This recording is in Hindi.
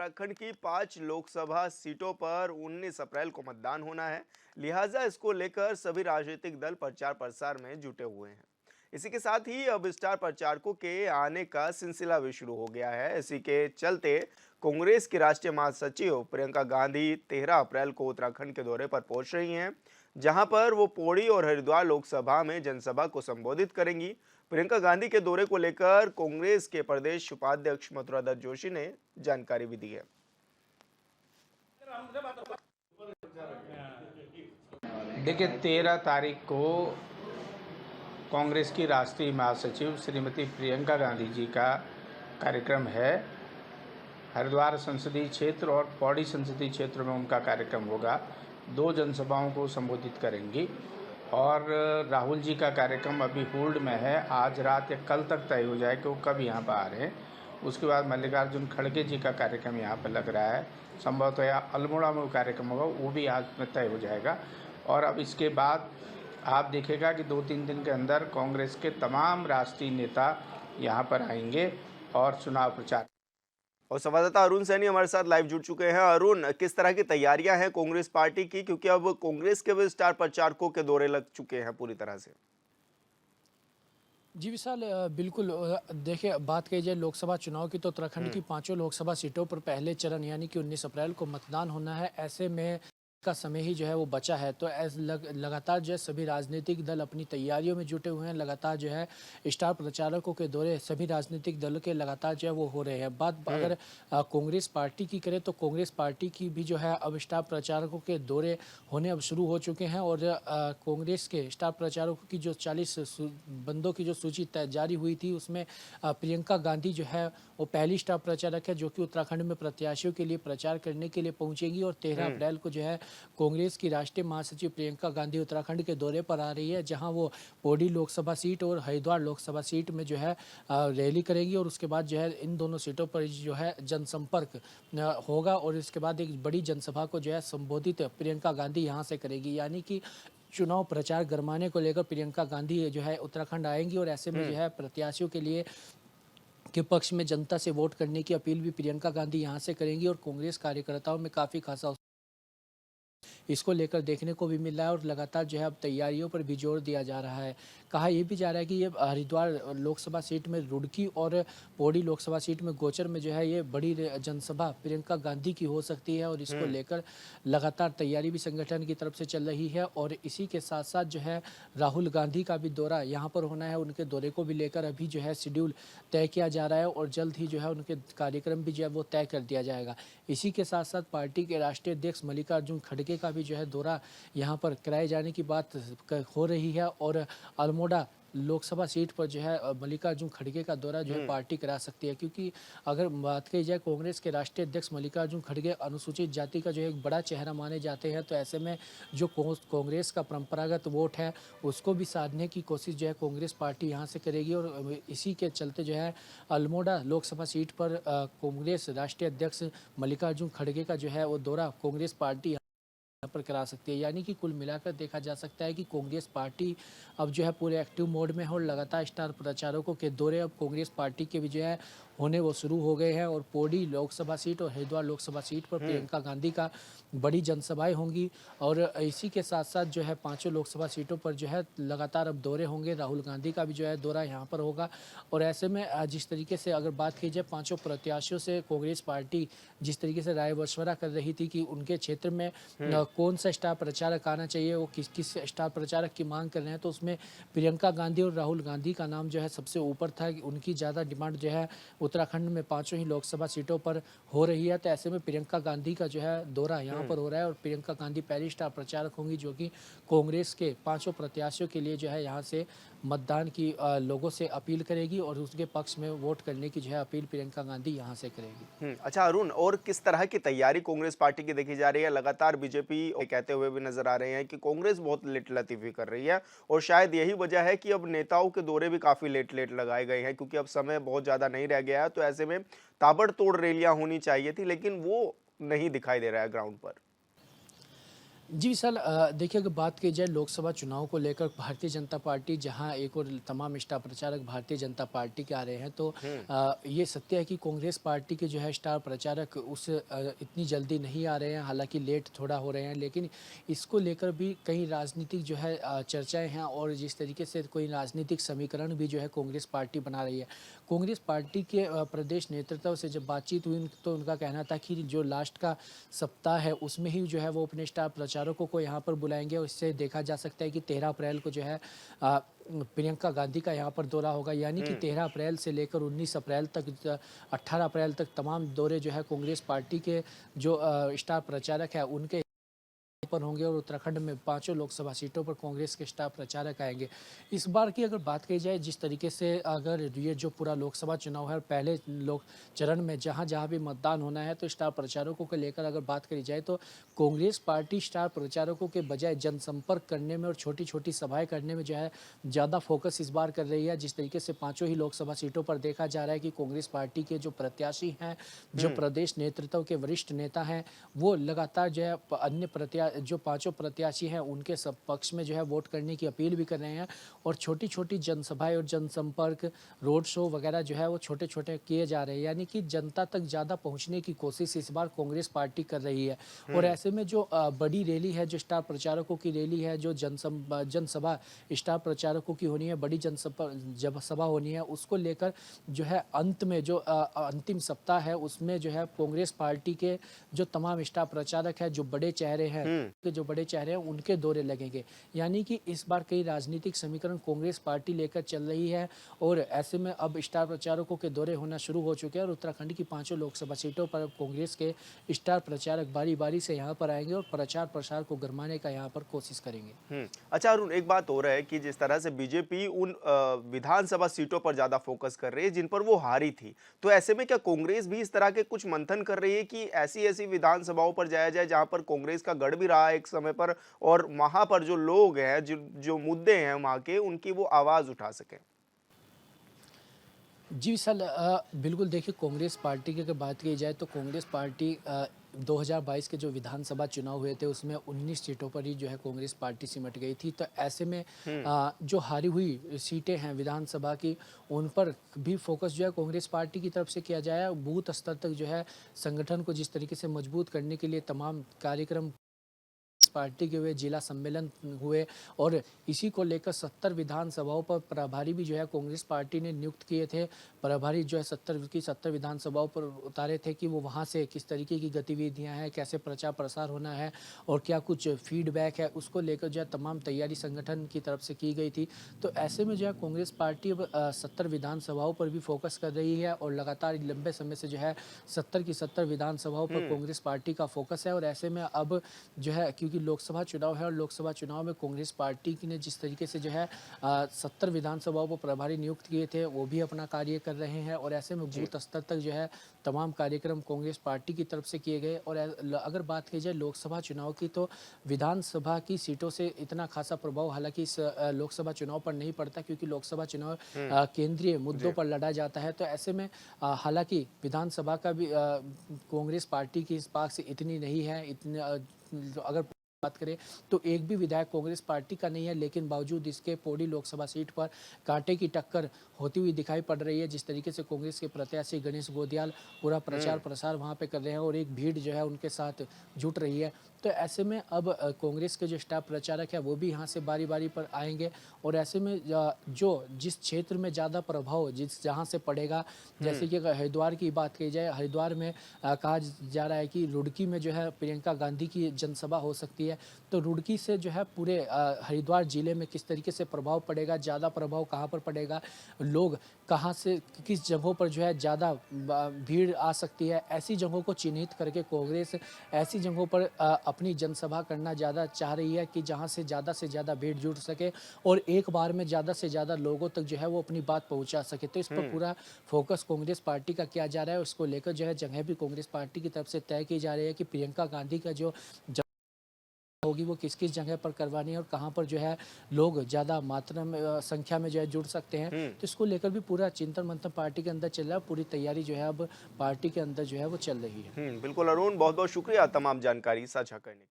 उत्तराखंड की 5 लोकसभा सीटों पर 19 अप्रैल को मतदान होना है। लिहाजा इसको लेकर सभी राजनीतिक दल प्रचार प्रसार में जुटे हुए हैं। इसी के साथ ही अब स्टार प्रचारकों के आने का सिलसिला भी शुरू हो गया है। इसी के चलते कांग्रेस की राष्ट्रीय महासचिव प्रियंका गांधी 13 अप्रैल को उत्तराखंड के दौरे पर पहुंच रही हैं, जहां पर वो पौड़ी और हरिद्वार लोकसभा में जनसभा को संबोधित करेंगी। प्रियंका गांधी के दौरे को लेकर कांग्रेस के प्रदेश उपाध्यक्ष मथुरा दत्त जोशी ने जानकारी भी दी है। देखिए, 13 तारीख को कांग्रेस की राष्ट्रीय महासचिव श्रीमती प्रियंका गांधी जी का कार्यक्रम है। हरिद्वार संसदीय क्षेत्र और पौड़ी संसदीय क्षेत्र में उनका कार्यक्रम होगा। 2 जनसभाओं को संबोधित करेंगी और राहुल जी का कार्यक्रम अभी होल्ड में है। आज रात या कल तक तय हो जाए कि वो कब यहाँ पर आ रहे हैं। उसके बाद मल्लिकार्जुन खड़गे जी का कार्यक्रम यहाँ पर लग रहा है, संभवतः या अल्मोड़ा में वो कार्यक्रम होगा, वो भी आज में तय हो जाएगा। और अब इसके बाद आप देखेगा कि 2-3 दिन के अंदर कांग्रेस के तमाम राष्ट्रीय नेता यहाँ पर आएंगे और चुनाव प्रचार। और संवाददाता अरुण सैनी हमारे साथ लाइव जुड़ चुके हैं। अरुण, किस तरह की तैयारियां हैं कांग्रेस पार्टी की, क्योंकि अब कांग्रेस के भी स्टार प्रचारकों के दौरे लग चुके हैं पूरी तरह से। जी विशाल, बिल्कुल। देखिए, बात कही जाए लोकसभा चुनाव की तो उत्तराखंड की 5 लोकसभा सीटों पर पहले चरण यानी कि 19 अप्रैल को मतदान होना है। ऐसे में का समय ही जो है वो बचा है, तो लगातार जो है सभी राजनीतिक दल अपनी तैयारियों में जुटे हुए हैं। लगातार जो है स्टार प्रचारकों के दौरे सभी राजनीतिक दलों के लगातार जो है वो हो रहे हैं। बात अगर कांग्रेस पार्टी की करें तो कांग्रेस पार्टी की भी जो है अब स्टार प्रचारकों के दौरे होने अब शुरू हो चुके हैं। और कांग्रेस के स्टार प्रचारकों की जो 40 बंदों की जो सूची जारी हुई थी उसमें प्रियंका गांधी जो है वो पहली स्टार प्रचारक है, जो कि उत्तराखंड में प्रत्याशियों के लिए प्रचार करने के लिए पहुंचेंगी। और 13 अप्रैल को जो है कांग्रेस की राष्ट्रीय महासचिव प्रियंका गांधी उत्तराखंड के दौरे पर आ रही है, जहां वो पौड़ी लोकसभा सीट और हरिद्वार लोकसभा सीट में जो है रैली करेंगी। और उसके बाद जो है इन दोनों सीटों पर जो है जनसंपर्क होगा और इसके बाद एक बड़ी जनसभा को जो है संबोधित प्रियंका गांधी यहां से करेगी। यानी कि चुनाव प्रचार गरमाने को लेकर प्रियंका गांधी जो है उत्तराखंड आएंगी और ऐसे में जो है प्रत्याशियों के लिए के पक्ष में जनता से वोट करने की अपील भी प्रियंका गांधी यहां से करेंगी। और कांग्रेस कार्यकर्ताओं में काफ़ी खासा इसको लेकर देखने को भी मिल रहा है और लगातार जो है अब तैयारियों पर भी जोर दिया जा रहा है। कहा यह भी जा रहा है कि ये हरिद्वार लोकसभा सीट में रुड़की और पौड़ी लोकसभा सीट में गोचर में जो है ये बड़ी जनसभा प्रियंका गांधी की हो सकती है। और इसको लेकर लगातार तैयारी भी संगठन की तरफ से चल रही है। और इसी के साथ साथ जो है राहुल गांधी का भी दौरा यहाँ पर होना है। उनके दौरे को भी लेकर अभी जो है शेड्यूल तय किया जा रहा है और जल्द ही जो है उनके कार्यक्रम भी जो है वो तय कर दिया जाएगा। इसी के साथ साथ पार्टी के राष्ट्रीय अध्यक्ष मल्लिकार्जुन खड़गे का भी जो है दौरा यहाँ पर कराए जाने की बात हो रही है। और अल्मोड़ा लोकसभा सीट पर जो है मल्लिकार्जुन खड़गे का दौरा जो है पार्टी करा सकती है, क्योंकि अगर बात की जाए कांग्रेस के राष्ट्रीय अध्यक्ष मल्लिकार्जुन खड़गे अनुसूचित जाति का जो है एक बड़ा चेहरा माने जाते हैं। तो ऐसे में जो कांग्रेस का परंपरागत वोट है उसको भी साधने की कोशिश जो है कांग्रेस पार्टी यहाँ से करेगी। और इसी के चलते जो है अल्मोड़ा लोकसभा सीट पर कांग्रेस राष्ट्रीय अध्यक्ष मल्लिकार्जुन खड़गे का जो है वो दौरा कांग्रेस पार्टी पर करा सकती है। यानी कि कुल मिलाकर देखा जा सकता है कि कांग्रेस पार्टी अब जो है पूरे एक्टिव मोड में है और लगातार स्टार प्रचारकों के दौरे अब कांग्रेस पार्टी के भी जो है होने वो शुरू हो गए हैं। और पौड़ी लोकसभा सीट और हरिद्वार लोकसभा सीट पर प्रियंका गांधी का बड़ी जनसभाएं होंगी। और इसी के साथ साथ जो है 5 लोकसभा सीटों पर जो है लगातार अब दौरे होंगे। राहुल गांधी का भी जो है दौरा यहाँ पर होगा। और ऐसे में जिस तरीके से अगर बात की जाए 5 प्रत्याशियों से कांग्रेस पार्टी जिस तरीके से राय मशवरा कर रही थी कि उनके क्षेत्र में कौन सा स्टार प्रचारक आना चाहिए, वो किस किस स्टार प्रचारक की मांग कर रहे हैं, तो उसमें प्रियंका गांधी और राहुल गांधी का नाम जो है सबसे ऊपर था। उनकी ज़्यादा डिमांड जो है उत्तराखंड में 5 ही लोकसभा सीटों पर हो रही है। तो ऐसे में प्रियंका गांधी का जो है दौरा यहाँ पर हो रहा है और प्रियंका गांधी पहली स्टार प्रचारक होंगी जो कि कांग्रेस के 5 प्रत्याशियों के लिए जो है यहाँ से मतदान की लोगों से अपील करेगी और उसके पक्ष में वोट करने की जो है अपील प्रियंका गांधी यहाँ से करेगी। अच्छा अरुण, और किस तरह की तैयारी कांग्रेस पार्टी की देखी जा रही है? लगातार बीजेपी कहते हुए भी नजर आ रहे हैं कि कांग्रेस बहुत लेट लतीफी कर रही है और शायद यही वजह है कि अब नेताओं के दौरे भी काफी लेट लेट लगाए गए हैं, क्योंकि अब समय बहुत ज्यादा नहीं रह गया है। तो ऐसे में ताबड़तोड़ रैलियां होनी चाहिए थी, लेकिन वो नहीं दिखाई दे रहा है ग्राउंड पर। जी विशाल, देखिए अगर बात की जाए लोकसभा चुनाव को लेकर भारतीय जनता पार्टी जहां एक और तमाम स्टार प्रचारक भारतीय जनता पार्टी के आ रहे हैं, तो हम्म। ये सत्य है कि कांग्रेस पार्टी के जो है स्टार प्रचारक इतनी जल्दी नहीं आ रहे हैं, हालांकि लेट थोड़ा हो रहे हैं, लेकिन इसको लेकर भी कई राजनीतिक जो है चर्चाएं हैं, और जिस तरीके से कोई राजनीतिक समीकरण भी जो है कांग्रेस पार्टी बना रही है। कांग्रेस पार्टी के प्रदेश नेतृत्व से जब बातचीत हुई तो उनका कहना था कि जो लास्ट का सप्ताह है उसमें ही जो है वो अपने स्टार प्रचारकों को यहाँ पर बुलाएंगे, और इससे देखा जा सकता है कि 13 अप्रैल को जो है प्रियंका गांधी का यहाँ पर दौरा होगा, यानी कि 13 अप्रैल से लेकर 19 अप्रैल तक 18 अप्रैल तक तमाम दौरे जो है कांग्रेस पार्टी के जो स्टार प्रचारक है उनके पर होंगे, और उत्तराखंड में 5 लोकसभा सीटों पर कांग्रेस के स्टार प्रचारक आएंगे। इस बार की अगर बात की जाए, जिस तरीके से अगर ये जो पूरा लोकसभा चुनाव है, पहले लोक चरण में जहां जहां भी मतदान होना है, तो स्टार प्रचारकों को लेकर अगर बात करी जाए तो कांग्रेस पार्टी स्टार प्रचारकों के बजाय जनसंपर्क करने में और छोटी छोटी सभाएं करने में जो है ज़्यादा फोकस इस बार कर रही है। जिस तरीके से 5 ही लोकसभा सीटों पर देखा जा रहा है कि कांग्रेस पार्टी के जो प्रत्याशी हैं, जो प्रदेश नेतृत्व के वरिष्ठ नेता हैं, वो लगातार जो है अन्य जो 5 प्रत्याशी हैं उनके सब पक्ष में जो है वोट करने की अपील भी कर रहे हैं, और छोटी छोटी जनसभाएं और जनसंपर्क रोड शो वगैरह जो है वो छोटे छोटे किए जा रहे हैं, यानी कि जनता तक ज़्यादा पहुंचने की कोशिश इस बार कांग्रेस पार्टी कर रही है। और ऐसे में जो बड़ी रैली है, जो स्टार प्रचारकों की रैली है, जो जनसभा स्टार प्रचारकों की होनी है, बड़ी जब सभा होनी है, उसको लेकर जो है अंत में जो अंतिम सप्ताह है उसमें जो है कांग्रेस पार्टी के जो तमाम स्टार प्रचारक है, जो बड़े चेहरे हैं, जो बड़े चेहरे हैं उनके दौरे लगेंगे। यानी कि इस बार कई राजनीतिक समीकरण कांग्रेस पार्टी लेकर चल रही है, और ऐसे में अब स्टार प्रचारकों के दौरे होना शुरू हो चुके हैं, और उत्तराखंड की 5 लोकसभा सीटों पर कांग्रेस के स्टार प्रचारक बारी बारी से यहाँ पर आएंगे और प्रचार प्रसार को गरमाने का यहाँ पर कोशिश करेंगे। अच्छा अरुण, एक बात हो रहा है कि जिस तरह से बीजेपी उन विधानसभा सीटों पर ज्यादा फोकस कर रही है जिन पर वो हारी थी, तो ऐसे में क्या कांग्रेस भी इस तरह के कुछ मंथन कर रही है कि ऐसी ऐसी विधानसभाओं पर जाया जाए जहां पर कांग्रेस का गढ़ भी रहा है एक समय पर, और वहां पर जो लोग हैं, जो जो मुद्दे हैं वहां के, उनकी वो आवाज उठा सके? जी विशाल, बिल्कुल देखिए, कांग्रेस पार्टी की अगर बात की जाए तो कांग्रेस पार्टी 2022 के जो विधानसभा चुनाव हुए थे उसमें 19 सीटों पर ही जो है कांग्रेस पार्टी सिमट गई थी। तो ऐसे में जो हारी हुई सीटें हैं विधानसभा की, उन पर भी फोकस जो है कांग्रेस पार्टी की तरफ से किया जाए। बूथ स्तर तक जो है संगठन को जिस तरीके से मजबूत करने के लिए तमाम कार्यक्रम पार्टी के हुए, जिला सम्मेलन हुए, और इसी को लेकर 70 विधानसभाओं पर प्रभारी भी जो है कांग्रेस पार्टी ने नियुक्त किए थे। प्रभारी जो है 70 विधानसभाओं पर उतारे थे कि वो वहाँ से किस तरीके की गतिविधियां हैं, कैसे प्रचार प्रसार होना है, और क्या कुछ फीडबैक है, उसको लेकर जो है तमाम तैयारी संगठन की तरफ से की गई थी। तो ऐसे में जो है कांग्रेस पार्टी अब 70 विधानसभाओं पर भी फोकस कर रही है, और लगातार लंबे समय से जो है 70 की 70 विधानसभाओं पर कांग्रेस पार्टी का फोकस है। और ऐसे में अब जो है, क्योंकि लोकसभा चुनाव है, और लोकसभा चुनाव में कांग्रेस पार्टी ने जिस तरीके से जो है 70 विधानसभाओं पर प्रभारी नियुक्त किए थे, वो भी अपना कार्य कर रहे हैं, और ऐसे में बूथ स्तर तक जो है तमाम कार्यक्रम कांग्रेस पार्टी की तरफ से किए गए। और अगर बात की जाए लोकसभा चुनाव की, तो विधानसभा की सीटों से इतना खासा प्रभाव हालांकि इस लोकसभा चुनाव पर नहीं पड़ता, क्योंकि लोकसभा चुनाव केंद्रीय मुद्दों पर लड़ा जाता है। तो ऐसे में हालांकि विधानसभा का भी कांग्रेस पार्टी की इस पास से इतनी नहीं है, इतने अगर बात करें तो एक भी विधायक कांग्रेस पार्टी का नहीं है, लेकिन बावजूद इसके पौड़ी लोकसभा सीट पर कांटे की टक्कर होती हुई दिखाई पड़ रही है। जिस तरीके से कांग्रेस के प्रत्याशी गणेश गोदियाल पूरा प्रचार प्रसार वहां पे कर रहे हैं, और एक भीड़ जो है उनके साथ जुट रही है। तो ऐसे में अब कांग्रेस के जो स्टार प्रचारक है वो भी यहाँ से बारी बारी पर आएंगे, और ऐसे में जो जिस क्षेत्र में ज़्यादा प्रभाव जहाँ से पड़ेगा, जैसे कि अगर हरिद्वार की बात की जाए, हरिद्वार में कहा जा रहा है कि रुड़की में जो है प्रियंका गांधी की जनसभा हो सकती है। तो रुड़की से जो है पूरे हरिद्वार जिले में किस तरीके से प्रभाव पड़ेगा, ज़्यादा प्रभाव कहाँ पर पड़ेगा, लोग कहाँ से किस जगहों पर जो है ज़्यादा भीड़ आ सकती है, ऐसी जगहों को चिन्हित करके कांग्रेस ऐसी जगहों पर अपनी जनसभा करना ज़्यादा चाह रही है कि जहाँ से ज़्यादा भीड़ जुट सके, और एक बार में ज़्यादा से ज़्यादा लोगों तक जो है वो अपनी बात पहुँचा सके। तो इस पर पूरा फोकस कांग्रेस पार्टी का किया जा रहा है। उसको लेकर जो है जगह भी कांग्रेस पार्टी की तरफ से तय की जा रही है कि प्रियंका गांधी का जो होगी वो किस किस जगह पर करवानी है, और कहाँ पर जो है लोग ज़्यादा मात्रा में संख्या में जो है जुड़ सकते हैं। तो इसको लेकर भी पूरा चिंतन मंथन पार्टी के अंदर चल रहा है। पूरी तैयारी जो है अब पार्टी के अंदर जो है वो चल रही है। बिल्कुल अरुण, बहुत बहुत शुक्रिया तमाम जानकारी साझा करने के लिए।